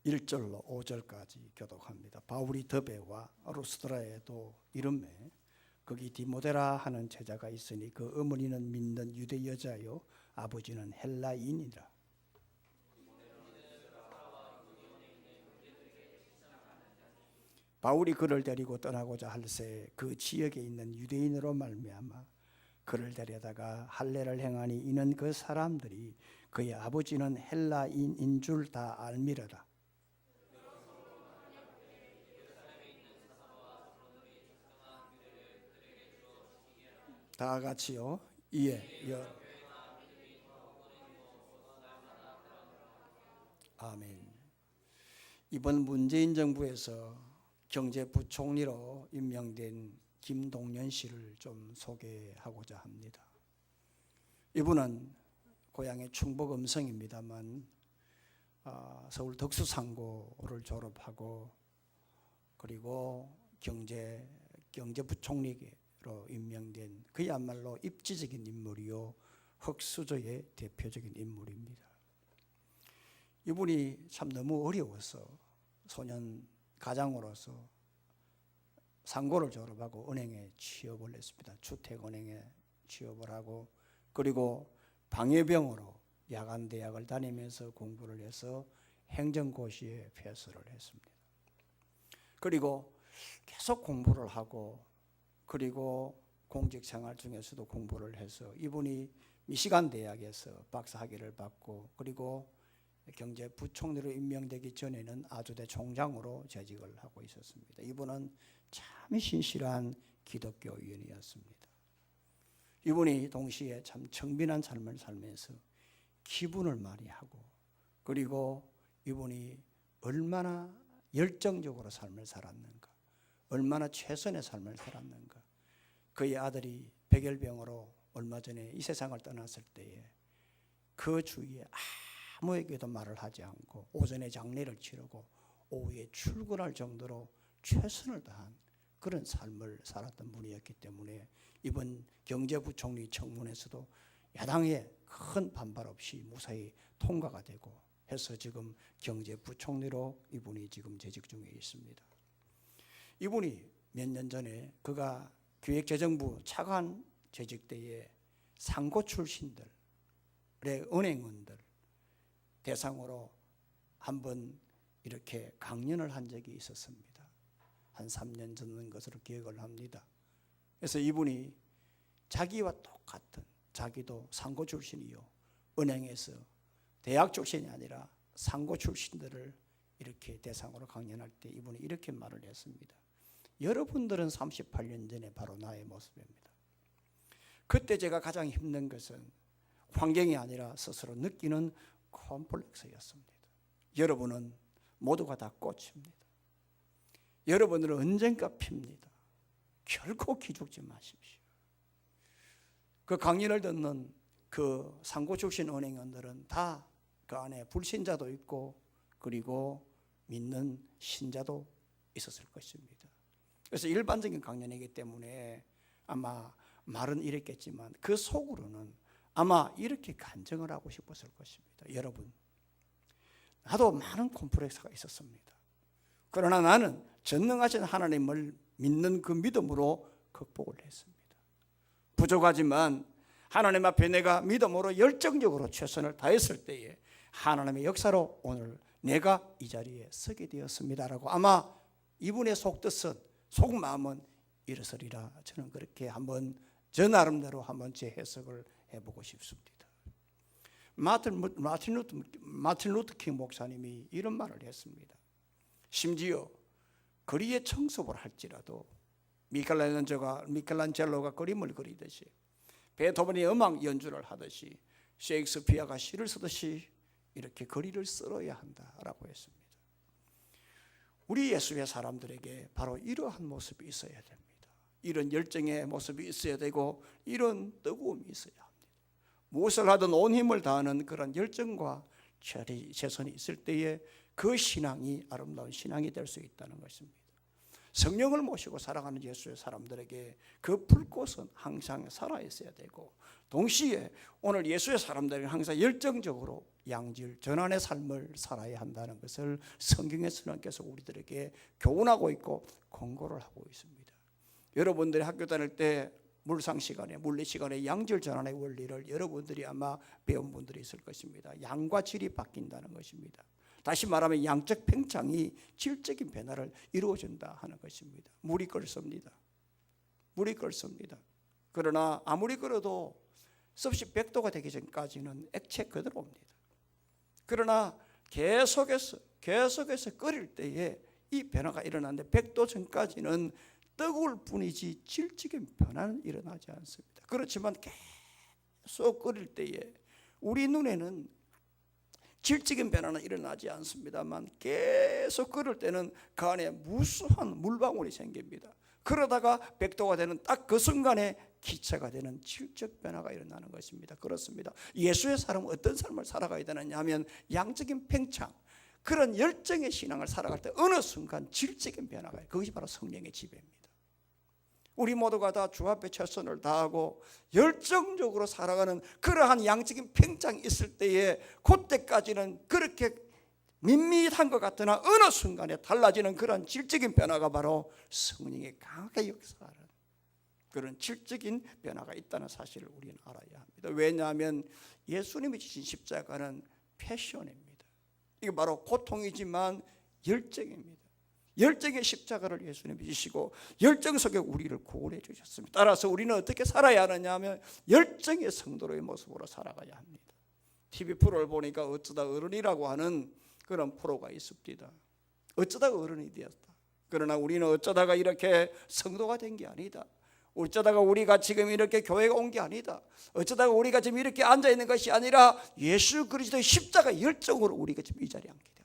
1절로 5절까지 교독합니다. 바울이 더베와 루스드라에도 이름에 거기 디모데라 하는 제자가 있으니 그 어머니는 믿는 유대 여자요 아버지는 헬라인이라. 바울이 그를 데리고 떠나고자 할새 그 지역에 있는 유대인으로 말미암아 그를 데려다가 할례를 행하니 이는 그 사람들이 그의 아버지는 헬라인인 줄 다 알미러라. 다 같이요. 이에 아멘. 이번 문재인 정부에서 경제부총리로 임명된 김동연 씨를 좀 소개하고자 합니다. 이분은 고향의 충북 음성입니다만 서울 덕수상고를 졸업하고 그리고 경제부총리로 임명된 그야말로 입지적인 인물이요 흑수저의 대표적인 인물입니다. 이분이 참 너무 어려워서 소년 가장으로서 상고를 졸업하고 은행에 취업을 했습니다. 주택은행에 취업을 하고 그리고 방해병으로 야간대학을 다니면서 공부를 해서 행정고시에 패스를 했습니다. 그리고 계속 공부를 하고 그리고 공직생활 중에서도 공부를 해서 이분이 미시간 대학에서 박사학위를 받고 그리고 경제부총리로 임명되기 전에는 아주대 총장으로 재직을 하고 있었습니다. 이분은 참 신실한 기독교인이었습니다. 이분이 동시에 참 청빈한 삶을 살면서 기분을 많이 하고 그리고 이분이 얼마나 열정적으로 삶을 살았는가, 얼마나 최선의 삶을 살았는가. 그의 아들이 백열병으로 얼마 전에 이 세상을 떠났을 때에 그 주위에 아무에게도 말을 하지 않고 오전에 장례를 치르고 오후에 출근할 정도로 최선을 다한 그런 삶을 살았던 분이었기 때문에 이번 경제부총리 청문회에서도 야당의 큰 반발 없이 무사히 통과가 되고 해서 지금 경제부총리로 이분이 지금 재직 중에 있습니다. 이분이 몇 년 전에 그가 기획재정부 차관 재직 때에 상고 출신들의 은행원들 대상으로 한번 이렇게 강연을 한 적이 있었습니다. 한 3년 전인 것으로 기억을 합니다. 그래서 이분이 자기와 똑같은 자기도 상고 출신이요 은행에서 대학 출신이 아니라 상고 출신들을 이렇게 대상으로 강연할 때 이분이 이렇게 말을 했습니다. 여러분들은 38년 전에 바로 나의 모습입니다. 그때 제가 가장 힘든 것은 환경이 아니라 스스로 느끼는 콤플렉스였습니다. 여러분은 모두가 다 꽃입니다. 여러분들은 언젠가 핍니다. 결코 기죽지 마십시오. 그 강연을 듣는 그 상고 출신 은행원들은 다 그 안에 불신자도 있고 그리고 믿는 신자도 있었을 것입니다. 그래서 일반적인 강연이기 때문에 아마 말은 이랬겠지만 그 속으로는 아마 이렇게 간증을 하고 싶었을 것입니다. 여러분, 나도 많은 콤플렉스가 있었습니다. 그러나 나는 전능하신 하나님을 믿는 그 믿음으로 극복을 했습니다. 부족하지만 하나님 앞에 내가 믿음으로 열정적으로 최선을 다했을 때에 하나님의 역사로 오늘 내가 이 자리에 서게 되었습니다라고 아마 이분의 속뜻은 속마음은 이르서리라. 저는 그렇게 한번 저 나름대로 한번 제 해석을 해보고 싶습니다. 마틴 루터 킹 목사님이 이런 말을 했습니다. 심지어 거리에 청소를 할지라도 미켈란젤로가 그림을 그리듯이 베토벤이 음악 연주를 하듯이 셰익스피어가 시를 쓰듯이 이렇게 거리를 쓸어야 한다라고 했습니다. 우리 예수의 사람들에게 바로 이러한 모습이 있어야 됩니다. 이런 열정의 모습이 있어야 되고 이런 뜨거움이 있어야 합니다. 무엇을 하든 온 힘을 다하는 그런 열정과 최선이 있을 때에 그 신앙이 아름다운 신앙이 될 수 있다는 것입니다. 성령을 모시고 살아가는 예수의 사람들에게 그 불꽃은 항상 살아있어야 되고, 동시에 오늘 예수의 사람들은 항상 열정적으로 양질 전환의 삶을 살아야 한다는 것을 성경의 선생님께서 우리들에게 교훈하고 있고 권고를 하고 있습니다. 여러분들이 학교 다닐 때 물상 시간에, 물리 시간에 양질 전환의 원리를 여러분들이 아마 배운 분들이 있을 것입니다. 양과 질이 바뀐다는 것입니다. 다시 말하면 양적 팽창이 질적인 변화를 이루어준다 하는 것입니다. 물이 끓습니다. 물이 끓습니다. 그러나 아무리 끓어도 섭씨 100도가 되기 전까지는 액체 그대로입니다. 그러나 계속해서 끓일 때에 이 변화가 일어나는데 100도 전까지는 뜨거울 뿐이지 질적인 변화는 일어나지 않습니다. 그렇지만 계속 끓일 때에 우리 눈에는 질적인 변화는 일어나지 않습니다만 계속 끓을 때는 그 안에 무수한 물방울이 생깁니다. 그러다가 100도가 되는 딱 그 순간에 기체가 되는 질적 변화가 일어나는 것입니다. 그렇습니다. 예수의 사람은 어떤 삶을 살아가야 되느냐 하면 양적인 팽창, 그런 열정의 신앙을 살아갈 때 어느 순간 질적인 변화가, 그것이 바로 성령의 지배입니다. 우리 모두가 다 주 앞에 최선을 다하고 열정적으로 살아가는 그러한 양적인 팽창이 있을 때에, 그때까지는 그렇게 밋밋한 것 같으나 어느 순간에 달라지는 그런 질적인 변화가 바로 성령의 강하게 역사하는 그런 질적인 변화가 있다는 사실을 우리는 알아야 합니다. 왜냐하면 예수님이 지신 십자가는 패션입니다. 이게 바로 고통이지만 열정입니다. 열정의 십자가를 예수님이 지시고 열정 속에 우리를 구원해 주셨습니다. 따라서 우리는 어떻게 살아야 하느냐 하면 열정의 성도로의 모습으로 살아가야 합니다. TV 프로를 보니까 어쩌다 어른이라고 하는 그런 프로가 있습니다. 어쩌다가 어른이 되었다. 그러나 우리는 어쩌다가 이렇게 성도가 된 게 아니다. 어쩌다가 우리가 지금 이렇게 교회가 온 게 아니다. 어쩌다가 우리가 지금 이렇게 앉아있는 것이 아니라 예수 그리스도의 십자가 열정으로 우리가 지금 이 자리에 앉게 되었습니다.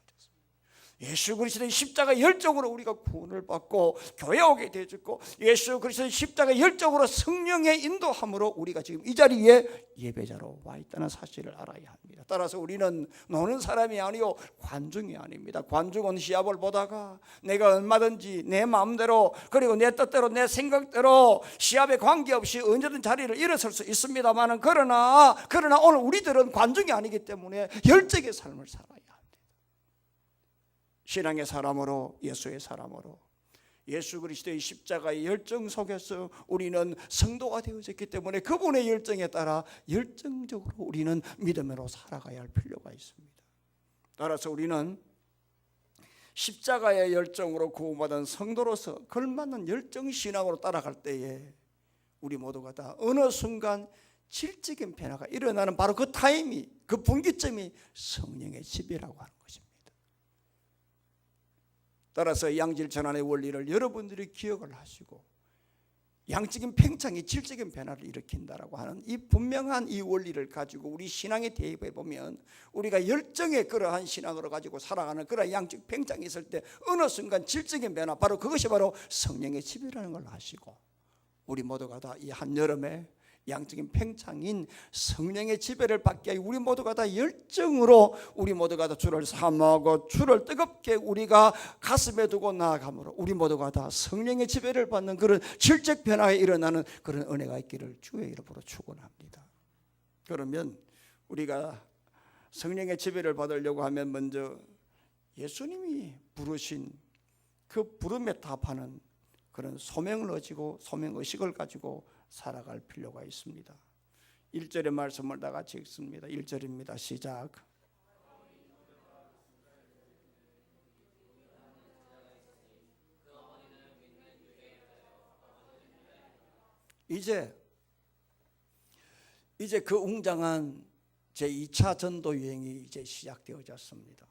예수 그리스도의 십자가 열정으로 우리가 구원을 받고 교회에 오게 되어졌고, 예수 그리스도의 십자가 열정으로 성령의 인도함으로 우리가 지금 이 자리에 예배자로 와 있다는 사실을 알아야 합니다. 따라서 우리는 노는 사람이 아니요 관중이 아닙니다. 관중은 시합을 보다가 내가 얼마든지 내 마음대로 그리고 내 뜻대로 내 생각대로 시합에 관계없이 언제든 자리를 일어설 수 있습니다만, 그러나 오늘 우리들은 관중이 아니기 때문에 열정의 삶을 살아야 합니다. 신앙의 사람으로, 예수의 사람으로, 예수 그리스도의 십자가의 열정 속에서 우리는 성도가 되어졌기 때문에 그분의 열정에 따라 열정적으로 우리는 믿음으로 살아가야 할 필요가 있습니다. 따라서 우리는 십자가의 열정으로 구원받은 성도로서 걸맞는 열정신앙으로 따라갈 때에 우리 모두가 다 어느 순간 질적인 변화가 일어나는 바로 그 타임이, 그 분기점이 성령의 지배라고 하는 것입니다. 따라서 양질 전환의 원리를 여러분들이 기억을 하시고 양적인 팽창이 질적인 변화를 일으킨다라고 하는 이 분명한 이 원리를 가지고 우리 신앙에 대입해 보면, 우리가 열정의 그러한 신앙으로 가지고 살아가는 그러한 양적 팽창이 있을 때 어느 순간 질적인 변화, 바로 그것이 바로 성령의 지배라는 걸 아시고, 우리 모두가 다 이 한여름에 양적인 팽창인 성령의 지배를 받게 하여 우리 모두가 다 열정으로 우리 모두가 다 주를 사모하고 주를 뜨겁게 우리가 가슴에 두고 나아가므로 우리 모두가 다 성령의 지배를 받는 그런 질적 변화에 일어나는 그런 은혜가 있기를 주의 이름으로 축원합니다. 그러면 우리가 성령의 지배를 받으려고 하면 먼저 예수님이 부르신 그 부름에 답하는 그런 소명을 가지고, 소명의식을 가지고 살아갈 필요가 있습니다. 1절의 말씀을 다 같이 읽습니다. 1절입니다. 시작. 이제 그 웅장한 제2차 전도 여행이 이제 시작되어졌습니다.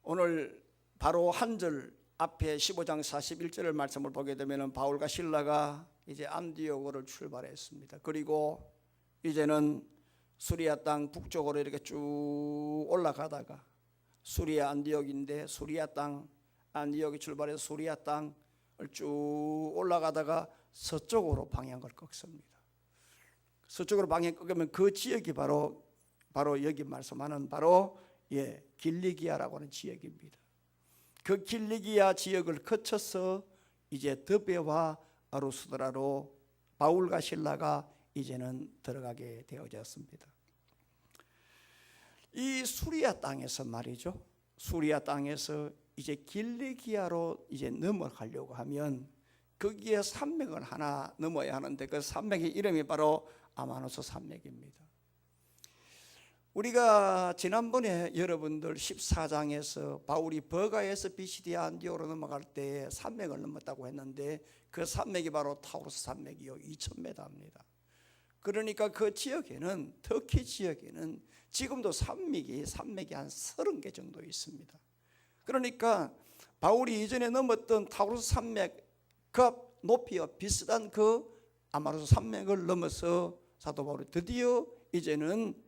오늘 바로 한 절 앞에 15장 41절의 말씀을 보게 되면 바울과 실라가 이제 안디오고를 출발했습니다. 그리고 이제는 수리아 땅 북쪽으로 이렇게 쭉 올라가다가 수리아 안디옥인데, 수리아 땅 안디옥이 출발해서 수리아 땅을 쭉 올라가다가 서쪽으로 방향을 꺾습니다. 서쪽으로 방향 꺾으면 그 지역이 바로 여기 말씀하는 바로 길리기아라고 하는 지역입니다. 그 길리기아 지역을 거쳐서 이제 드베와 루스드라로 바울과 실라가 이제는 들어가게 되어졌습니다. 이 수리아 땅에서 말이죠. 수리아 땅에서 이제 길리기아로 이제 넘어가려고 하면 거기에 산맥을 하나 넘어야 하는데 그 산맥의 이름이 바로 아마누스 산맥입니다. 우리가 지난번에 여러분들 14장에서 바울이 버가에서 비시디아 안디오로 넘어갈 때에 산맥을 넘었다고 했는데 그 산맥이 바로 타우루스 산맥이요 2000m입니다. 그러니까 그 지역에는 터키 지역에는 지금도 산맥이 한 30개 정도 있습니다. 그러니까 바울이 이전에 넘었던 타우루스 산맥 그 높이와 비슷한 그 아마누스 산맥을 넘어서 사도 바울이 드디어 이제는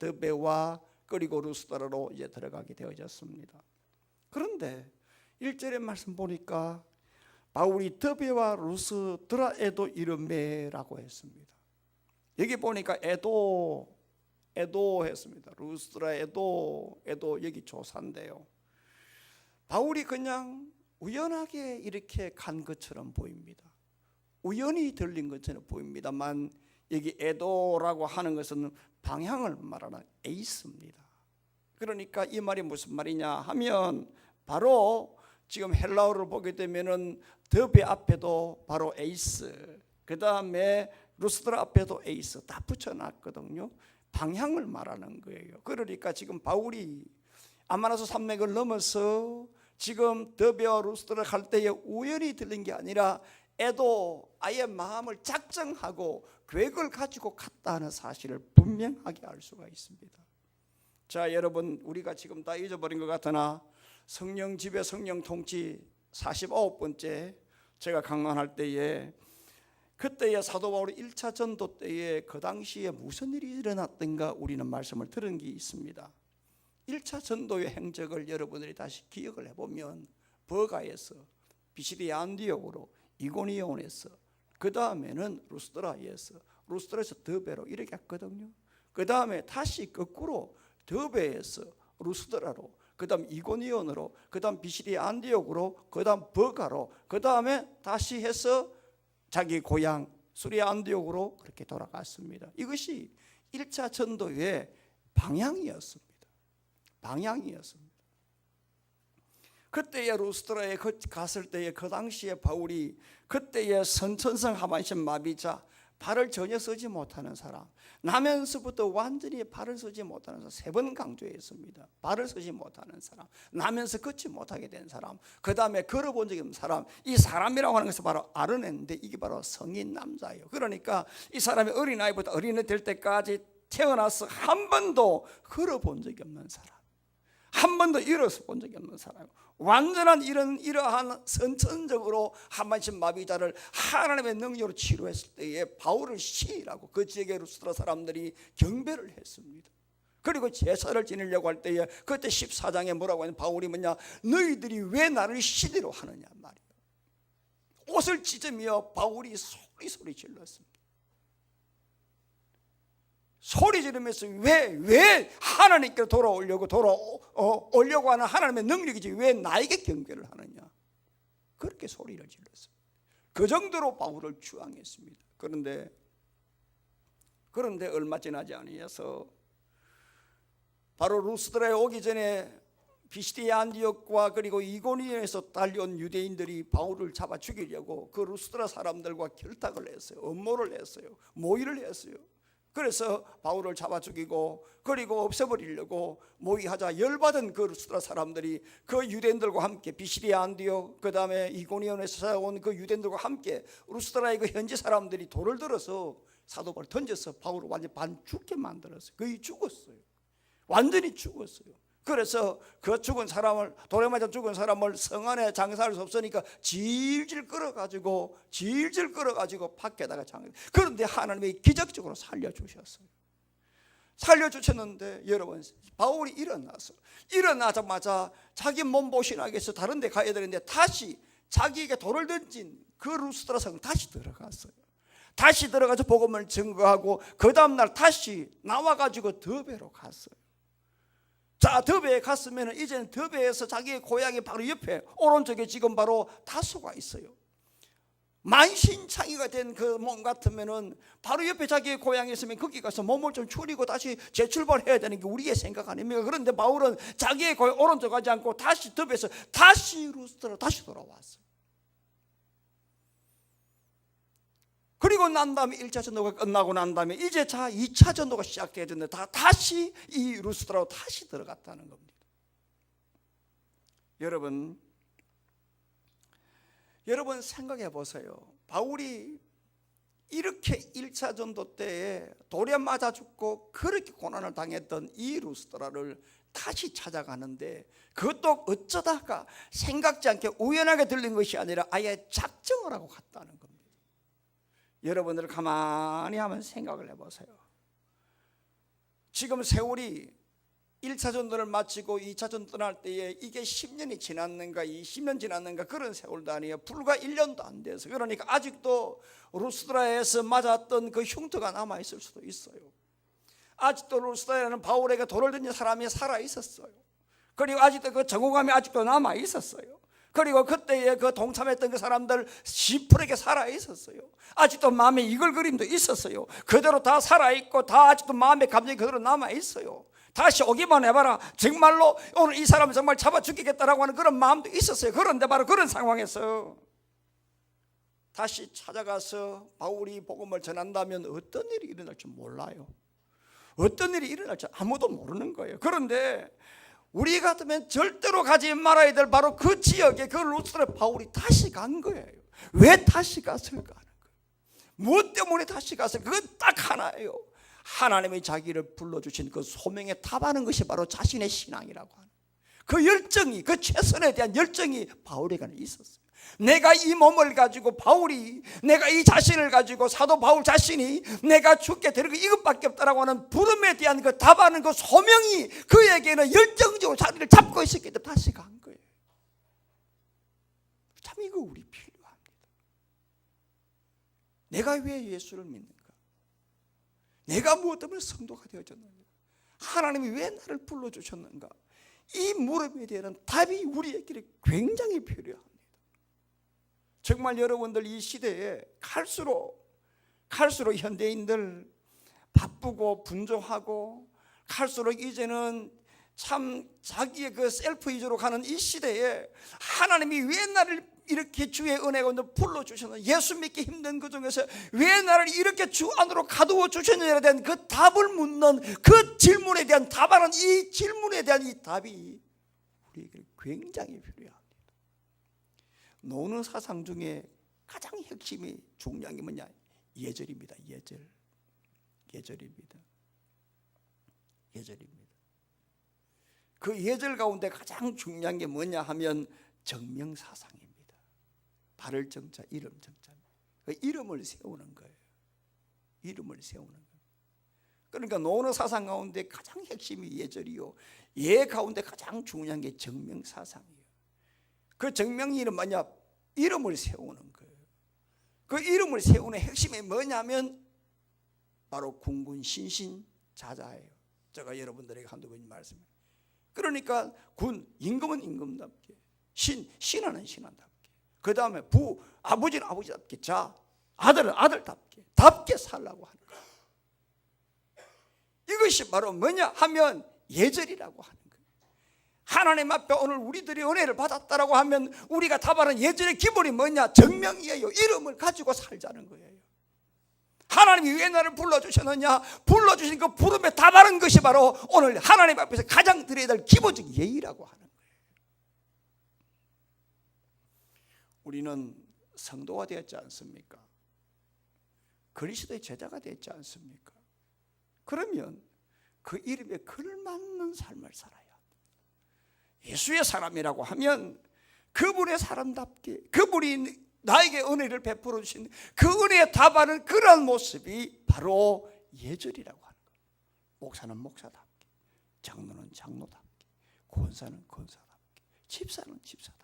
드베와 그리고 루스드라로 이제 들어가게 되어졌습니다. 그런데 1절의 말씀 보니까 바울이 드베와 루스드라에도 이르매라고 했습니다. 여기 보니까 에도 했습니다. 루스드라 에도 여기 조사인데요. 바울이 그냥 우연하게 이렇게 간 것처럼 보입니다. 우연히 들린 것처럼 보입니다만 여기 에도라고 하는 것은 방향을 말하는 에이스입니다. 그러니까 이 말이 무슨 말이냐 하면 바로 지금 헬라어를 보게 되면은 더베 앞에도 바로 에이스, 그 다음에 루스드라 앞에도 에이스 다 붙여놨거든요. 방향을 말하는 거예요. 그러니까 지금 바울이 아마누스 산맥을 넘어서 지금 더베와 루스드라 갈 때에 우연히 들린 게 아니라 에도 아예 마음을 작정하고 계획을 가지고 갔다 하는 사실을 분명하게 알 수가 있습니다. 자, 여러분, 우리가 지금 다 잊어버린 것 같으나 성령 지배 성령 통치 49번째 제가 강론할 때에 그때의 사도 바울의 1차 전도 때에 그 당시에 무슨 일이 일어났던가 우리는 말씀을 들은 게 있습니다. 1차 전도의 행적을 여러분들이 다시 기억을 해보면 버가에서 비시디아 안디옥으로 이고니온에서 그 다음에는 루스드라에서 드베로 이렇게 갔거든요. 그 다음에 다시 거꾸로 드베에서 루스드라로, 그 다음 이고니온으로, 그 다음 비시디아 안디옥으로, 그 다음 버가로, 그 다음에 다시 해서 자기 고향 수리아 안디옥으로 그렇게 돌아갔습니다. 이것이 1차 전도의 방향이었습니다. 그때의 루스드라에 갔을 때에 그 당시에 바울이 그때의 선천성 하반신 마비자, 발을 전혀 쓰지 못하는 사람, 나면서부터 완전히 발을 쓰지 못하는 사람 3번 강조했습니다. 발을 쓰지 못하는 사람, 나면서 걷지 못하게 된 사람, 그 다음에 걸어본 적이 없는 사람, 이 사람이라고 하는 것을 바로 알아냈는데 이게 바로 성인 남자예요. 그러니까 이 사람이 어린아이부터 어린애 될 때까지 태어나서 한 번도 걸어본 적이 없는 사람, 한 번도 일어서 본 적이 없는 사람, 완전한 이러한 선천적으로 하반신 마비자를 하나님의 능력으로 치료했을 때에 바울을 시인하고 그 지역의 루스드라 사람들이 경배를 했습니다. 그리고 제사를 지내려고 할 때에 그때 14장에 뭐라고 하냐, 바울이 뭐냐, 너희들이 왜 나를 시대로 하느냐 말이에요. 옷을 찢으며 바울이 소리 질렀습니다. 소리 지르면서 왜 하나님께 돌아오려고 하는 하나님의 능력이지 왜 나에게 경배를 하느냐, 그렇게 소리를 질렀어요. 그 정도로 바울을 주앙했습니다. 그런데 얼마 지나지 아니어서 바로 루스드라에 오기 전에 비시디아 안디옥과 그리고 이고니온에서 달려온 유대인들이 바울을 잡아 죽이려고 그 루스드라 사람들과 결탁을 했어요. 음모를 했어요. 모의를 했어요. 그래서 바울을 잡아 죽이고 그리고 없애버리려고 모의하자 열받은 그 루스드라 사람들이 그 유대인들과 함께 비시디아 안디옥 그 다음에 이고니온에서 온 그 유대인들과 함께 루스드라의 그 현지 사람들이 돌을 들어서 사도 바울을 던져서 바울을 완전히 반 죽게 만들었어요. 거의 죽었어요. 완전히 죽었어요. 그래서 그 죽은 사람을, 돌에 맞아 죽은 사람을 성 안에 장사할 수 없으니까 질질 끌어가지고 밖에다가 장사. 그런데 하나님이 기적적으로 살려주셨어요. 살려주셨는데 여러분, 바울이 일어나자마자 자기 몸보신하기 위해서 다른 데 가야 되는데 다시 자기에게 돌을 던진 그 루스드라 성 다시 들어갔어요. 다시 들어가서 복음을 증거하고 그 다음날 다시 나와가지고 더베로 갔어요. 자, 더베에 갔으면 이제는 더베에서 자기의 고향이 바로 옆에 오른쪽에 지금 바로 다소가 있어요. 만신창이가 된 그 몸 같으면은 바로 옆에 자기의 고향에 있으면 거기 가서 몸을 좀 추리고 다시 재출발해야 되는 게 우리의 생각 아닙니까? 그런데 바울은 자기의 고향 오른쪽 가지 않고 다시 더베에서 다시 루스드라로 다시 돌아왔어요. 그리고 난 다음에 1차 전도가 끝나고 난 다음에 이제 자 2차 전도가 시작돼야 되는데 다시 이 루스드라로 다시 들어갔다는 겁니다. 여러분 생각해 보세요. 바울이 이렇게 1차 전도 때에 돌에 맞아 죽고 그렇게 고난을 당했던 이 루스드라를 다시 찾아가는데 그것도 어쩌다가 생각지 않게 우연하게 들린 것이 아니라 아예 작정을 하고 갔다는 겁니다. 여러분들 가만히 한번 생각을 해보세요. 지금 세월이 1차 전도를 마치고 2차 전도 떠날 때에 이게 10년이 지났는가 20년 지났는가 그런 세월도 아니에요. 불과 1년도 안 돼서. 그러니까 아직도 루스드라에서 맞았던 그 흉터가 남아있을 수도 있어요. 아직도 루스드라에는 바울에게 돌을 던진 사람이 살아있었어요. 그리고 아직도 그 정오감이 아직도 남아있었어요. 그리고 그때에 그 동참했던 그 사람들 10%에게 살아있었어요. 아직도 마음에 이글거림도 있었어요. 그대로 다 살아있고 다 아직도 마음의 감정이 그대로 남아있어요. 다시 오기만 해봐라, 정말로 오늘 이 사람을 정말 잡아 죽이겠다라고 하는 그런 마음도 있었어요. 그런데 바로 그런 상황에서 다시 찾아가서 바울이 복음을 전한다면 어떤 일이 일어날지 몰라요. 어떤 일이 일어날지 아무도 모르는 거예요. 그런데 우리 같으면 절대로 가지 말아야 될 바로 그 지역에 그 루스드라 바울이 다시 간 거예요. 왜 다시 갔을까 하는 거예요. 무엇 때문에 다시 갔을까? 그건 딱 하나예요. 하나님이 자기를 불러주신 그 소명에 답하는 것이 바로 자신의 신앙이라고 하는 그 열정이, 그 최선에 대한 열정이 바울에게는 있었어요. 내가 이 몸을 가지고 바울이, 내가 이 자신을 가지고 사도 바울 자신이 내가 죽게 되는 거 이것밖에 없다라고 하는 부름에 대한 그 답하는 그 소명이 그에게는 열정적으로 자리를 잡고 있었기 때문에 다시 간 거예요. 참 이거 우리 필요합니다. 내가 왜 예수를 믿는가? 내가 무엇 때문에 성도가 되어졌는가? 하나님이 왜 나를 불러주셨는가? 이 물음에 대한 답이 우리에게 굉장히 필요합니다. 정말 여러분들 이 시대에 갈수록 현대인들 바쁘고 분주하고 갈수록 이제는 참 자기의 그 셀프 위주로 가는 이 시대에 하나님이 왜 나를 이렇게 주의 은혜가 불러주셨나, 예수 믿기 힘든 그 중에서 왜 나를 이렇게 주 안으로 가두어 주셨느냐에 대한 그 답을 묻는 그 질문에 대한 답하는 이 질문에 대한 이 답이 우리에게 굉장히 필요합니다. 노는 사상 중에 가장 핵심이 중요한 게 뭐냐? 예절입니다. 예절입니다. 그 예절 가운데 가장 중요한 게 뭐냐 하면 정명사상입니다. 발을 정자, 이름 정자. 그 이름을 세우는 거예요. 그러니까 노는 사상 가운데 가장 핵심이 예절이요, 예 가운데 가장 중요한 게 정명사상이에요. 그 정명이는 뭐냐? 이름을 세우는 거예요. 그 이름을 세우는 핵심이 뭐냐면 바로 군군 신신 자자예요. 제가 여러분들에게 한두 번 말씀해요. 그러니까 군, 임금은 임금답게, 신하는 신하답게, 그 다음에 아버지는 아버지답게, 자, 아들은 아들답게 살라고 하는 거예요. 이것이 바로 뭐냐 하면 예절이라고 하는 거예요. 하나님 앞에 오늘 우리들이 은혜를 받았다라고 하면 우리가 답하는 예절의 기본이 뭐냐? 정명이에요. 이름을 가지고 살자는 거예요. 하나님이 왜 나를 불러주셨느냐? 불러주신 그 부름에 답하는 것이 바로 오늘 하나님 앞에서 가장 드려야 될 기본적인 예의라고 하는 거예요. 우리는 성도가 되었지 않습니까? 그리스도의 제자가 되었지 않습니까? 그러면 그 이름에 걸맞는 삶을 살아야 합니다. 예수의 사람이라고 하면 그분의 사람답게, 그분이 나에게 은혜를 베풀어 주신 그 은혜에 답하는 그런 모습이 바로 예절이라고 하는 거예요. 목사는 목사답게, 장로는 장로답게, 권사는 권사답게, 집사는 집사답게,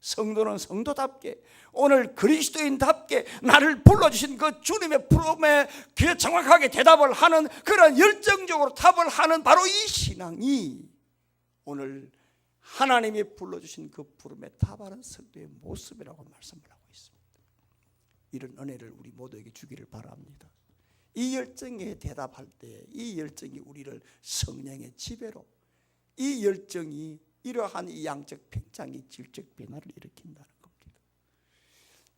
성도는 성도답게, 오늘 그리스도인답게 나를 불러주신 그 주님의 부름에 정확하게 대답을 하는, 그런 열정적으로 답을 하는 바로 이 신앙이 오늘 하나님이 불러주신 그 부름에 답하는 성도의 모습이라고 말씀을 하고 있습니다. 이런 은혜를 우리 모두에게 주기를 바랍니다. 이 열정에 대답할 때 이 열정이 우리를 성령의 지배로, 이 열정이 이러한 이 양적 팽창이 질적 변화를 일으킨다는 겁니다.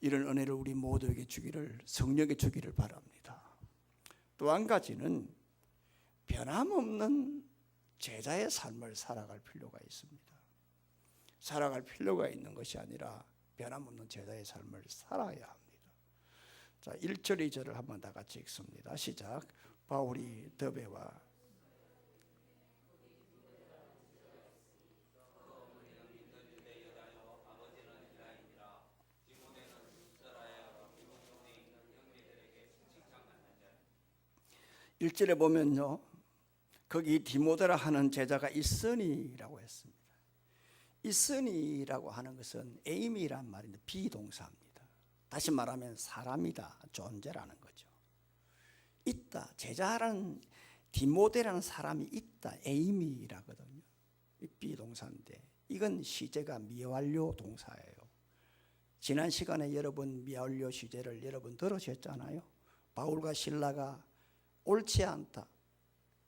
이런 은혜를 우리 모두에게 주기를, 성령에게 주기를 바랍니다. 또 한 가지는 변함없는 제자의 삶을 살아갈 필요가 있습니다. 살아갈 필요가 있는 것이 아니라 변함없는 제자의 삶을 살아야 합니다. 자, 1절 2절을 한번 다 같이 읽습니다. 시작. 바울이 더베와 일절에 보면요, 거기 디모데라 하는 제자가 있으니라고 했습니다. 있으니라고 하는 것은 에이미란 말인데 비동사입니다. 다시 말하면 사람이다, 존재라는 거죠. 있다, 제자라는 디모데라는 사람이 있다, 에이미라거든요. 비동사인데 이건 시제가 미완료 동사예요. 지난 시간에 여러분 미완료 시제를 여러분 들으셨잖아요. 바울과 실라가 옳지 않다,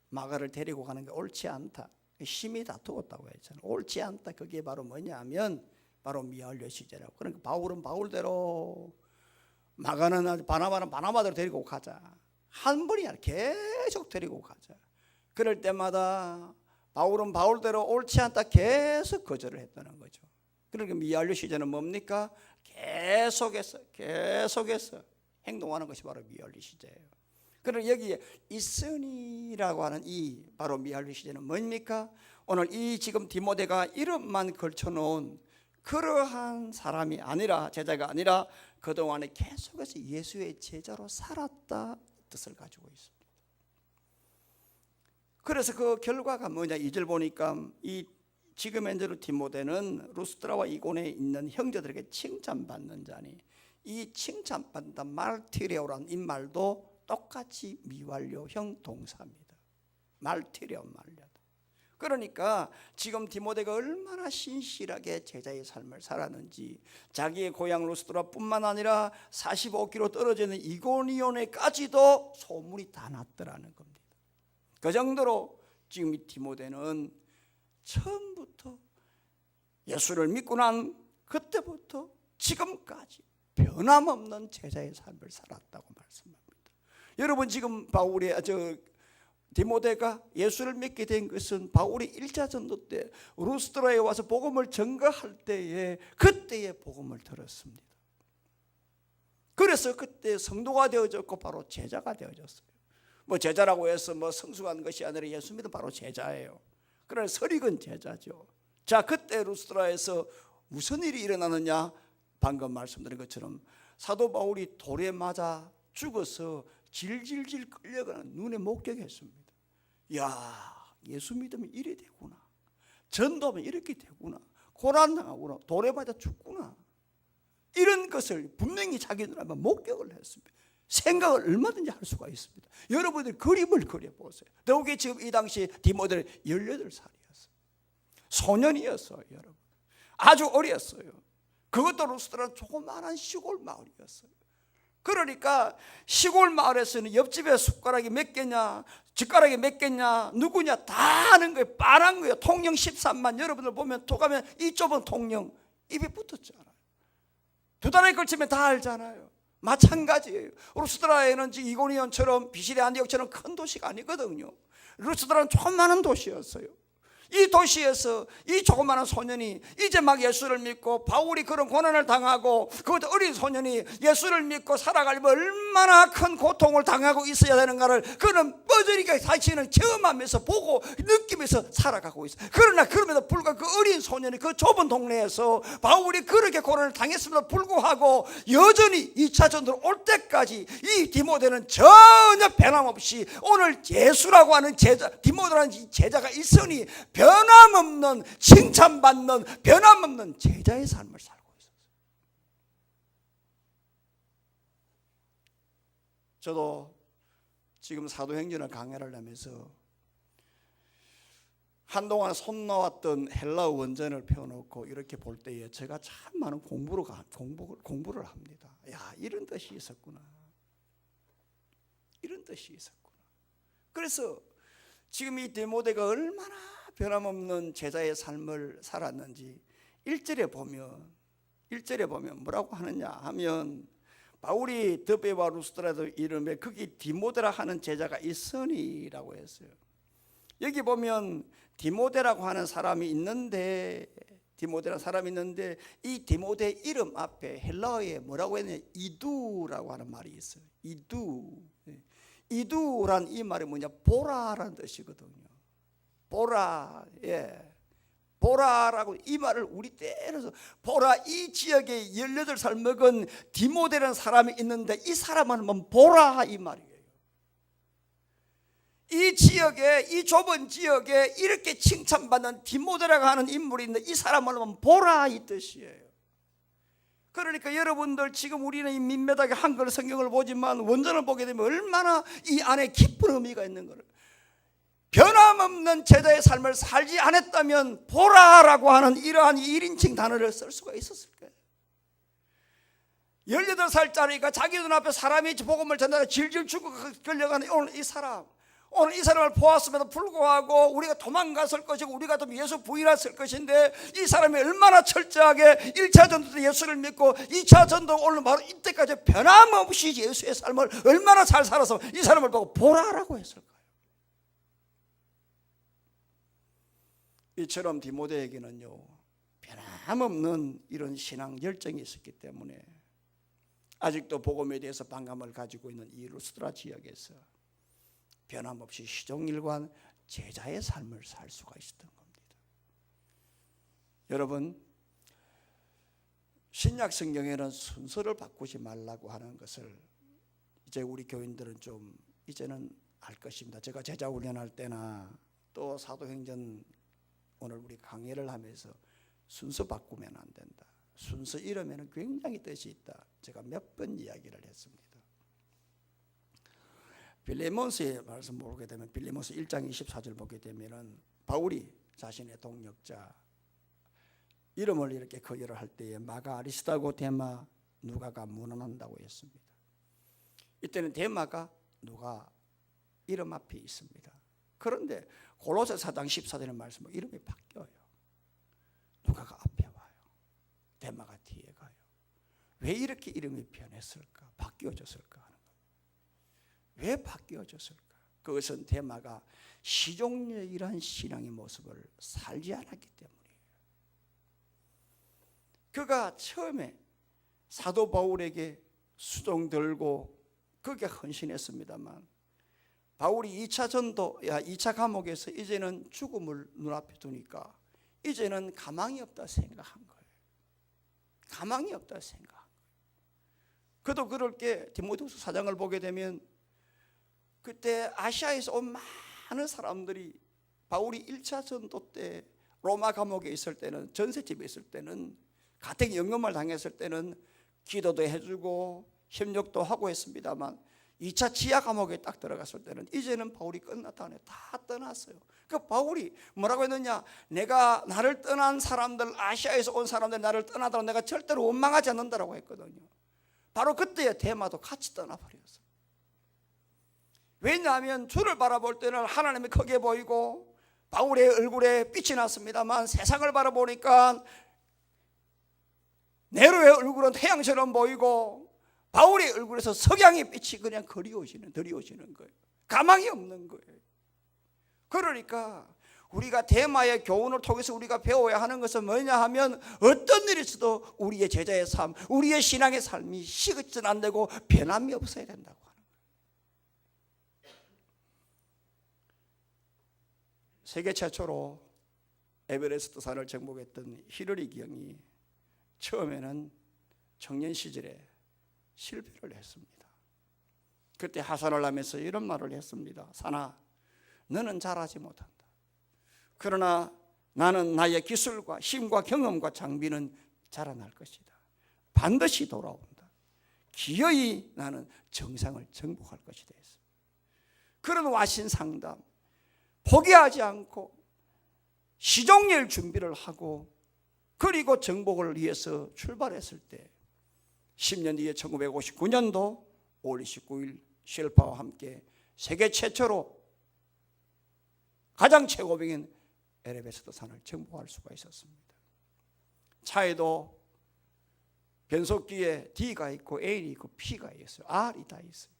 마가를 데리고 가는 게 옳지 않다, 심히 다투었다고 했잖아요. 옳지 않다, 그게 바로 뭐냐면 바로 미완료 시제라고. 그러니까 바울은 바울대로, 마가는 바나바는 바나바대로 데리고 가자, 한 번이 아니라 계속 데리고 가자. 그럴 때마다 바울은 바울대로 옳지 않다 계속 거절을 했다는 거죠. 그러니까 미완료 시제는 뭡니까? 계속해서 행동하는 것이 바로 미완료 시제예요. 그럼 여기에 있으니라고 하는 이 바로 미완료 시제는 뭡니까? 오늘 이 지금 디모데가 이름만 걸쳐놓은 그러한 사람이 아니라, 제자가 아니라 그동안에 계속해서 예수의 제자로 살았다 뜻을 가지고 있습니다. 그래서 그 결과가 뭐냐, 2절 보니까 이 지금 현재로 디모데는 루스드라와 이고네에 있는 형제들에게 칭찬받는 자니, 이 칭찬받는다 말티레오라는 이 말도 똑같이 미완료형 동사입니다. 말티레오 말려다. 그러니까 지금 디모데가 얼마나 신실하게 제자의 삶을 살았는지, 자기의 고향 루스드라뿐만 아니라 45km 떨어져 있는 이고니온에까지도 소문이 다 났더라는 겁니다. 그 정도로 지금 이 디모데는 처음부터 예수를 믿고 난 그때부터 지금까지 변함없는 제자의 삶을 살았다고 말씀합니다. 여러분, 지금 디모데가 예수를 믿게 된 것은 바울이 1차 전도 때 루스드라에 와서 복음을 전가할 때에, 그때의 복음을 들었습니다. 그래서 그때 성도가 되어졌고 바로 제자가 되어졌어요. 뭐 제자라고 해서 뭐 성숙한 것이 아니라 예수 믿은 바로 제자예요. 그러나 설익은 제자죠. 자, 그때 루스드라에서 무슨 일이 일어나느냐, 방금 말씀드린 것처럼 사도 바울이 돌에 맞아 죽어서 질질질 끌려가는 눈에 목격했습니다. 야, 예수 믿으면 이래 되구나, 전도하면 이렇게 되구나, 고난당하구나, 돌에 맞아 죽구나, 이런 것을 분명히 자기 눈앞에 목격을 했습니다. 생각을 얼마든지 할 수가 있습니다. 여러분들 그림을 그려보세요. 더욱이 지금 이 당시 디모데는 18살이었어요. 소년이었어요. 여러분, 아주 어렸어요. 그것도 루스드라는 조그마한 시골 마을이었어요. 그러니까 시골 마을에서는 옆집에 숟가락이 몇 개냐, 젓가락이 몇 개냐, 누구냐 다 아는 거예요. 빤한 거예요. 통영 13만, 여러분들 보면 톡하면 이 좁은 통영 입에 붙었잖아요. 두 달에 걸치면 다 알잖아요. 마찬가지예요. 루스드라에는 이고니온처럼 비시레 안디옥처럼 큰 도시가 아니거든요. 루스드라는 조그마한 도시였어요. 이 도시에서 이 조그마한 소년이 이제 막 예수를 믿고, 바울이 그런 고난을 당하고 그 어린 소년이 예수를 믿고 살아가려면 얼마나 큰 고통을 당하고 있어야 되는가를 그는 뻐저리가 자신을 체험하면서 보고 느끼면서 살아가고 있어요. 그러나 그럼에도 불구하고 그 어린 소년이 그 좁은 동네에서 바울이 그렇게 고난을 당했음에도 불구하고 여전히 2차 전도로 올 때까지 이 디모데는 전혀 변함없이 오늘 예수라고 하는 제자, 디모데라는 제자가 있으니 변함없는, 칭찬받는 변함없는 제자의 삶을 살고 있었어요. 저도 지금 사도행전을 강해를 하면서 한동안 손 놓았던 헬라어 원전을 펴놓고 이렇게 볼 때에 제가 참 많은 공부를 합니다. 야, 이런 뜻이 있었구나. 이런 뜻이 있었구나. 그래서 지금 이 디모데가 얼마나 변함없는 제자의 삶을 살았는지 1절에 보면 뭐라고 하느냐 하면, 바울이 더베와 루스드라도 이름에 거기 디모데라 하는 제자가 있으니라고 했어요. 여기 보면 디모데라고 하는 사람이 있는데, 이 디모데 이름 앞에 헬라어에 뭐라고 했냐, 이두라고 하는 말이 있어요. 이두란 이 말이 뭐냐, 보라라는 뜻이거든요. 보라, 보라라고 이 말을 우리 때려서, 보라, 이 지역에 18살 먹은 디모데라는 사람이 있는데 이 사람은 뭐 보라 이 말이에요. 이 지역에, 이 좁은 지역에 이렇게 칭찬받는 디모데라고 하는 인물이 있는데 이 사람을 보면 보라 이 뜻이에요. 그러니까 여러분들 지금 우리는 이 민매닥의 한글 성경을 보지만 원전을 보게 되면 얼마나 이 안에 깊은 의미가 있는 거를, 변함없는 제자의 삶을 살지 않았다면 보라라고 하는 이러한 1인칭 단어를 쓸 수가 있었을 거예요. 18살짜리가 자기 눈앞에 사람이 복음을 전하다가 질질 죽고 끌려가는 오늘 이 사람을 보았음에도 불구하고 우리가 도망갔을 것이고 우리가 또 예수 부인했을 것인데, 이 사람이 얼마나 철저하게 1차 전도 때 예수를 믿고 2차 전도 오늘 바로 이때까지 변함없이 예수의 삶을 얼마나 잘 살아서 이 사람을 보고 보라라고 했을까요? 이처럼 디모데에게는요, 변함없는 이런 신앙 열정이 있었기 때문에 아직도 복음에 대해서 반감을 가지고 있는 이 루스드라 지역에서 변함없이 시종일관 제자의 삶을 살 수가 있었던 겁니다. 여러분, 신약 성경에는 순서를 바꾸지 말라고 하는 것을 이제 우리 교인들은 좀 이제는 알 것입니다. 제가 제자 훈련할 때나 또 사도행전 오늘 우리 강의를 하면서 순서 바꾸면 안 된다, 순서 이러면 굉장히 뜻이 있다, 제가 몇 번 이야기를 했습니다. 빌레몬스의 말씀 보게 되면 빌레몬스 1장 24절 보게 되면은 바울이 자신의 동역자 이름을 이렇게 거절을 할 때에 마가, 아리스다고, 데마, 누가가 문안한다고 했습니다. 이때는 데마가 누가 이름 앞에 있습니다. 그런데 골로새 4장 14절의 말씀은 이름이 바뀌어요. 누가가 앞에 와요, 데마가 뒤에 가요. 왜 이렇게 이름이 변했을까, 바뀌어졌을까 하는 거예요. 왜 바뀌어졌을까? 그것은 데마가 시종일관 신앙의 모습을 살지 않았기 때문이에요. 그가 처음에 사도 바울에게 수종 들고 그게 헌신했습니다만, 바울이 2차 전도, 2차 감옥에서 이제는 죽음을 눈앞에 두니까 이제는 가망이 없다 생각한 거예요. 가망이 없다 생각한 거예요. 그도 그럴 게 디모데후서 4장을 보게 되면 그때 아시아에서 온 많은 사람들이 바울이 1차 전도 때 로마 감옥에 있을 때는, 전셋집에 있을 때는, 가택 연금을 당했을 때는 기도도 해주고 협력도 하고 했습니다만 2차 지하 감옥에 딱 들어갔을 때는 이제는 바울이 끝났다네, 다 떠났어요. 그 바울이 뭐라고 했느냐, 내가 나를 떠난 사람들, 아시아에서 온 사람들 나를 떠나더라도 내가 절대로 원망하지 않는다라고 했거든요. 바로 그때에 데마도 같이 떠나버렸어요. 왜냐하면 주를 바라볼 때는 하나님이 크게 보이고 바울의 얼굴에 빛이 났습니다만, 세상을 바라보니까 네로의 얼굴은 태양처럼 보이고 바울의 얼굴에서 석양의 빛이 그냥 드리워지는 거예요. 가망이 없는 거예요. 그러니까 우리가 데마의 교훈을 통해서 우리가 배워야 하는 것은 뭐냐 하면, 어떤 일이 있어도 우리의 제자의 삶, 우리의 신앙의 삶이 시그전 안 되고 변함이 없어야 된다고 하는 거예요. 세계 최초로 에베레스트 산을 정복했던 히러리 경이 처음에는 청년 시절에 실패를 했습니다. 그때 하산을 하면서 이런 말을 했습니다. 산아, 너는 잘하지 못한다. 그러나 나는 나의 기술과 힘과 경험과 장비는 자라날 것이다. 반드시 돌아온다. 기어이 나는 정상을 정복할 것이다. 그런 와신 상담, 포기하지 않고 시종일 준비를 하고 그리고 정복을 위해서 출발했을 때 10년 뒤에 1959년도 5월 29일 쉘파와 함께 세계 최초로 가장 최고봉인 에베레스트 산을 정복할 수가 있었습니다. 차에도 변속기에 D가 있고 L이 있고 P가 있어요. R이 다 있어요.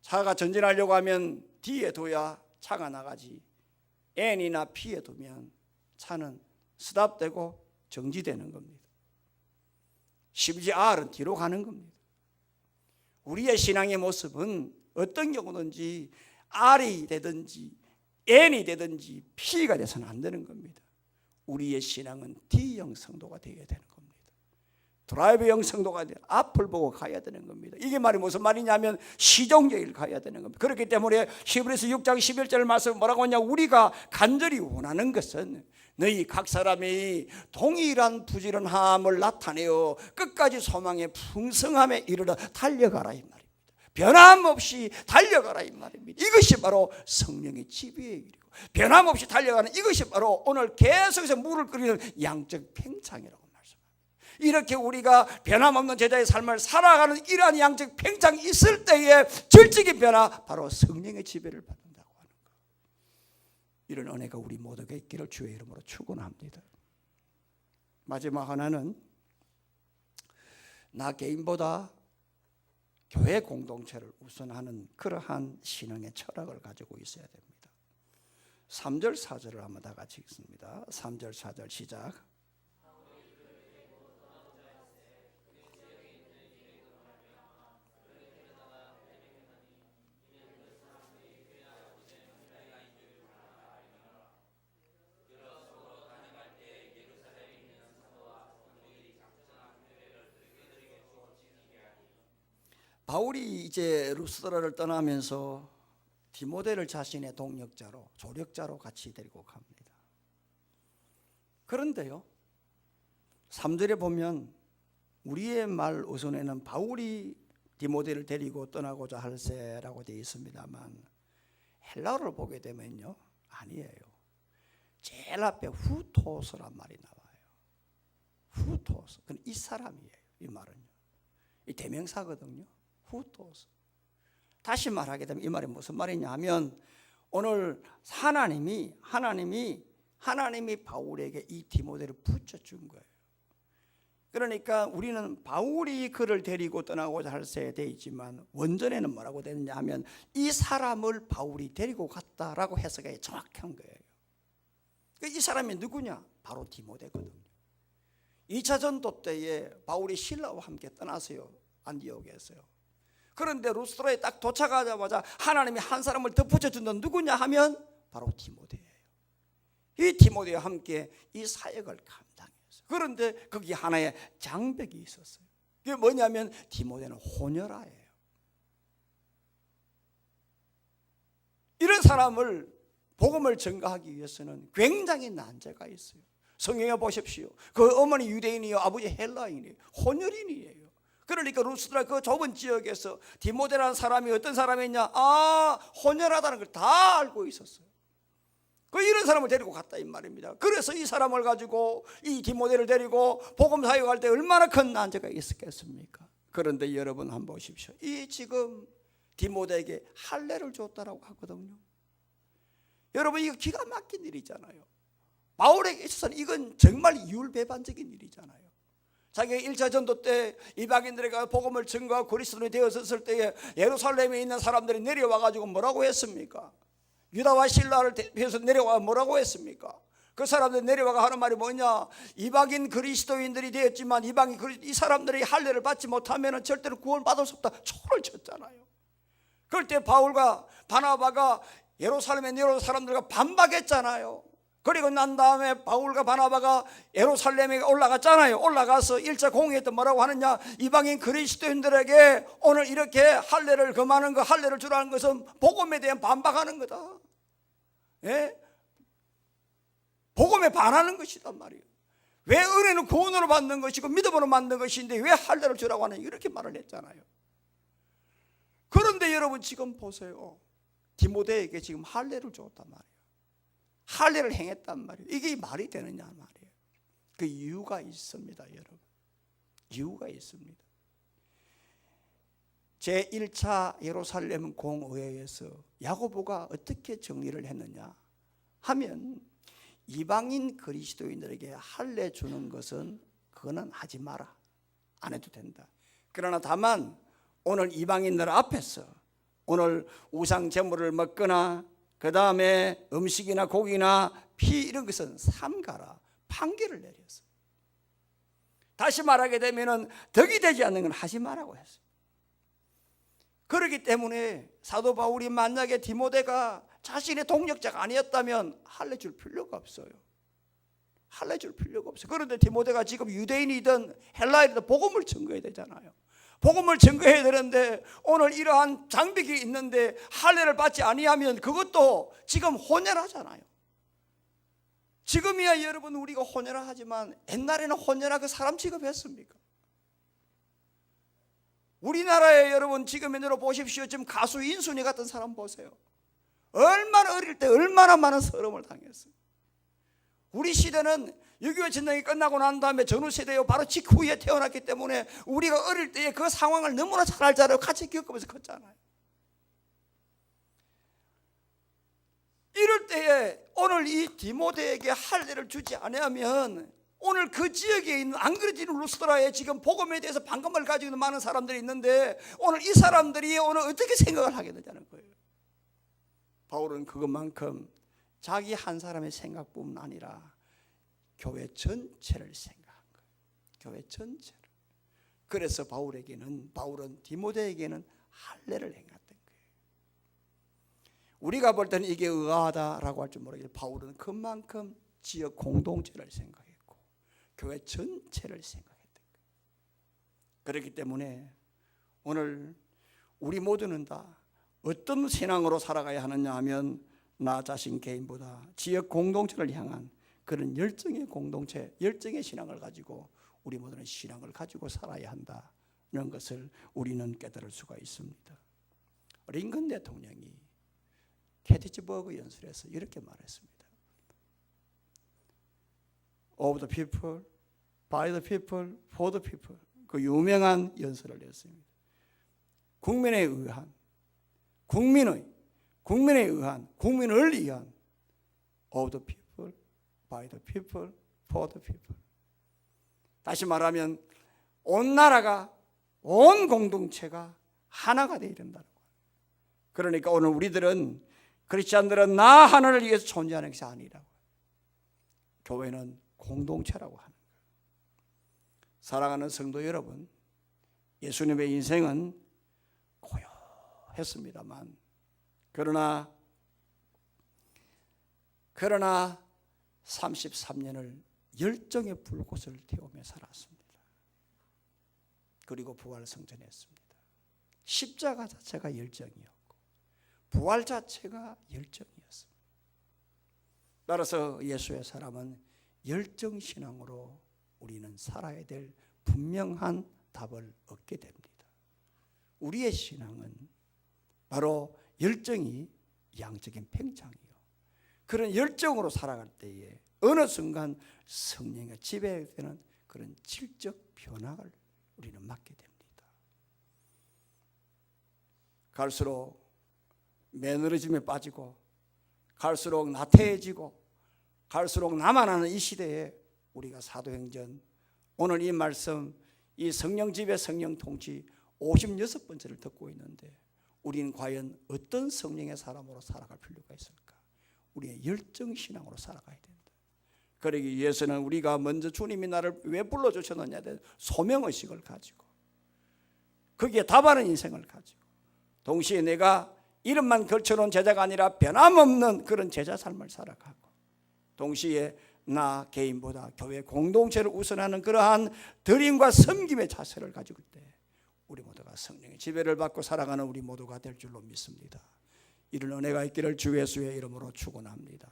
차가 전진하려고 하면 D에 둬야 차가 나가지, N이나 P에 두면 차는 스탑되고 정지되는 겁니다. 심지어 R은 뒤로 가는 겁니다. 우리의 신앙의 모습은 어떤 경우든지 R이 되든지 N이 되든지 P가 돼서는 안 되는 겁니다. 우리의 신앙은 D형 성도가 되어야 되는 겁니다. 드라이브형 성도가 되어 앞을 보고 가야 되는 겁니다. 이게 말이 무슨 말이냐면 시종일관 가야 되는 겁니다. 그렇기 때문에 히브리서 6장 11절 말씀 뭐라고 하냐, 우리가 간절히 원하는 것은 너희 각 사람이 동일한 부지런함을 나타내어 끝까지 소망의 풍성함에 이르러 달려가라 이 말입니다. 변함없이 달려가라 이 말입니다. 이것이 바로 성령의 지배의 일이고, 변함없이 달려가는 이것이 바로 오늘 계속해서 물을 끓이는 양적 팽창이라고 말씀합니다. 이렇게 우리가 변함없는 제자의 삶을 살아가는 이러한 양적 팽창이 있을 때에 절적인 변화, 바로 성령의 지배를 받는다고 하는 것. 이런 은혜가 우리 모두에게 있기를 주의 이름으로 축원합니다. 마지막 하나는 나 개인보다 교회 공동체를 우선하는 그러한 신앙의 철학을 가지고 있어야 됩니다. 3절 4절을 한번 다 같이 읽습니다. 3절 4절 시작. 바울이 이제 루스드라를 떠나면서 디모데를 자신의 동역자로, 조력자로 같이 데리고 갑니다. 그런데요, 3절에 보면 우리의 말 우선에는 바울이 디모데를 데리고 떠나고자 할세라고 되어 있습니다만, 헬라어를 보게 되면요, 아니에요. 제일 앞에 후토스란 말이 나와요. 후토스. 그건 이 사람이에요. 이 말은요, 이 대명사거든요. 후토스. 다시 말하게 되면 이 말이 무슨 말이냐 하면, 오늘 하나님이 바울에게 이 디모데를 붙여준 거예요. 그러니까 우리는 바울이 그를 데리고 떠나고자 할세 돼 있지만, 원전에는 뭐라고 되느냐 하면 이 사람을 바울이 데리고 갔다라고 해석이 정확한 거예요. 이 사람이 누구냐? 바로 디모데거든요. 2차 전도 때에 바울이 신라와 함께 떠나서요, 안디옥에서요. 그런데 루스드라에 딱 도착하자마자 하나님이 한 사람을 더 붙여준다. 누구냐 하면 바로 디모데예요. 이 디모데와 함께 이 사역을 감당했어요. 그런데 거기 하나의 장벽이 있었어요. 그게 뭐냐면 디모데는 혼혈아예요. 이런 사람을 복음을 전가하기 위해서는 굉장히 난제가 있어요. 성경에 보십시오. 그 어머니 유대인이요, 아버지 헬라인이에요. 혼혈인이에요. 그러니까 루스드라 그 좁은 지역에서 디모데라는 사람이 어떤 사람이냐, 혼혈하다는 걸 다 알고 있었어요. 이런 사람을 데리고 갔다 이 말입니다. 그래서 이 사람을 가지고, 이 디모데를 데리고 복음 사역할 때 얼마나 큰 난제가 있었겠습니까? 그런데 여러분 한번 보십시오. 이 지금 디모데에게 할례를 줬다라고 하거든요. 여러분, 이거 기가 막힌 일이잖아요. 바울에게 있어서는 이건 정말 이율배반적인 일이잖아요. 자기가 1차 전도 때 이방인들에게 복음을 전가하고 그리스도인이 되었을 때에 예루살렘에 있는 사람들이 내려와가지고 뭐라고 했습니까? 유다와 실라를 대표해서 내려와 뭐라고 했습니까? 그 사람들이 내려와가 하는 말이 뭐냐? 이방인 그리스도인들이 되었지만 이 사람들이 할례를 받지 못하면 절대로 구원받을 수 없다. 초를 쳤잖아요. 그럴 때 바울과 바나바가 예루살렘에 내려온 사람들과 반박했잖아요. 그리고 난 다음에 바울과 바나바가 예루살렘에 올라갔잖아요. 올라가서 1차 공회 때 뭐라고 하느냐? 이방인 그리스도인들에게 오늘 이렇게 할례를 금하는 거, 할례를 주라는 것은 복음에 대한 반박하는 거다. 예? 복음에 반하는 것이단 말이에요. 왜 은혜는 구원으로 받는 것이고 믿음으로 받는 것인데 왜 할례를 주라고 하느냐, 이렇게 말을 했잖아요. 그런데 여러분 지금 보세요. 디모데에게 지금 할례를 줬단 말이에요. 할례를 행했단 말이에요. 이게 말이 되느냐 말이에요. 그 이유가 있습니다, 여러분. 이유가 있습니다. 제1차 예루살렘 공의회에서 야고보가 어떻게 정리를 했느냐 하면, 이방인 그리스도인들에게 할례 주는 것은 그거는 하지 마라, 안 해도 된다. 그러나 다만 오늘 이방인들 앞에서 오늘 우상 제물을 먹거나 그 다음에 음식이나 고기나 피 이런 것은 삼가라, 판결을 내렸어요. 다시 말하게 되면은 덕이 되지 않는 건 하지 말라고 했어요. 그렇기 때문에 사도 바울이 만약에 디모데가 자신의 동력자가 아니었다면 할례 줄 필요가 없어요. 할례 줄 필요가 없어요. 그런데 디모데가 지금 유대인이든 헬라인이든 복음을 증거해야 되잖아요. 복음을 증거해야 되는데 오늘 이러한 장벽이 있는데 할례를 받지 아니하면 그것도 지금 혼혈하잖아요. 지금이야 여러분 우리가 혼혈을 하지만 옛날에는 혼혈하고 사람 취급했습니까? 우리나라에 여러분 지금 맨으로 보십시오. 지금 가수 인순이 같은 사람 보세요. 얼마나 어릴 때 얼마나 많은 서름을 당했어요. 우리 시대는 6.25 전쟁이 끝나고 난 다음에 전후세대요 바로 직후에 태어났기 때문에 우리가 어릴 때의 그 상황을 너무나 잘 알잖아요. 같이 겪으면서 컸잖아요. 이럴 때에 오늘 이 디모데에게 할례를 주지 않으면 오늘 그 지역에 있는 안 그래도 루스드라에 지금 복음에 대해서 반감을 가지고 있는 많은 사람들이 있는데 오늘 이 사람들이 오늘 어떻게 생각을 하게 되냐는 거예요. 바울은 그것만큼 자기 한 사람의 생각뿐만 아니라 교회 전체를 생각한 거예요. 교회 전체를. 그래서 바울은 디모데에게는 할례를 행했던 거예요. 우리가 볼 때는 이게 의아하다라고 할 줄 모르겠는데 바울은 그만큼 지역 공동체를 생각했고 교회 전체를 생각했던 거예요. 그렇기 때문에 오늘 우리 모두는 다 어떤 신앙으로 살아가야 하느냐 하면 나 자신 개인보다 지역 공동체를 향한 그런 열정의 공동체, 열정의 신앙을 가지고 우리 모두는 신앙을 가지고 살아야 한다는 것을 우리는 깨달을 수가 있습니다. 링컨 대통령이 게티즈버그 연설에서 이렇게 말했습니다. Of the people, by the people, for the people. 그 유명한 연설을 했습니다. 국민에 의한, 국민을 위한 of the people, by the people, for the people. 다시 말하면 온 나라가, 온 공동체가 하나가 되어야 된다고. 그러니까 오늘 우리들은 크리스찬들은 나 하나를 위해서 존재하는 것이 아니라고. 교회는 공동체라고 하는 거예요. 사랑하는 성도 여러분, 예수님의 인생은 고요했습니다만 그러나 33년을 열정의 불꽃을 태우며 살았습니다. 그리고 부활 성전했습니다. 십자가 자체가 열정이었고 부활 자체가 열정이었습니다. 따라서 예수의 사람은 열정신앙으로 우리는 살아야 될 분명한 답을 얻게 됩니다. 우리의 신앙은 바로 열정이 양적인 팽창이요. 그런 열정으로 살아갈 때에 어느 순간 성령의 지배되는 그런 질적 변화를 우리는 맞게 됩니다. 갈수록 매너리즘에 빠지고 갈수록 나태해지고 갈수록 나만 하는 이 시대에 우리가 사도행전 오늘 이 말씀 이 성령 지배 성령 통치 56번째를 듣고 있는데 우리는 과연 어떤 성령의 사람으로 살아갈 필요가 있을까? 우리의 열정신앙으로 살아가야 된다. 그러기 위해서는 우리가 먼저 주님이 나를 왜 불러주셨느냐에 대한 소명의식을 가지고 거기에 답하는 인생을 가지고 동시에 내가 이름만 걸쳐놓은 제자가 아니라 변함없는 그런 제자 삶을 살아가고 동시에 나 개인보다 교회 공동체를 우선하는 그러한 드림과 섬김의 자세를 가지고 있을 때 우리 모두가 성령의 지배를 받고 살아가는 우리 모두가 될 줄로 믿습니다. 이런 은혜가 있기를 주 예수의 이름으로 축원합니다.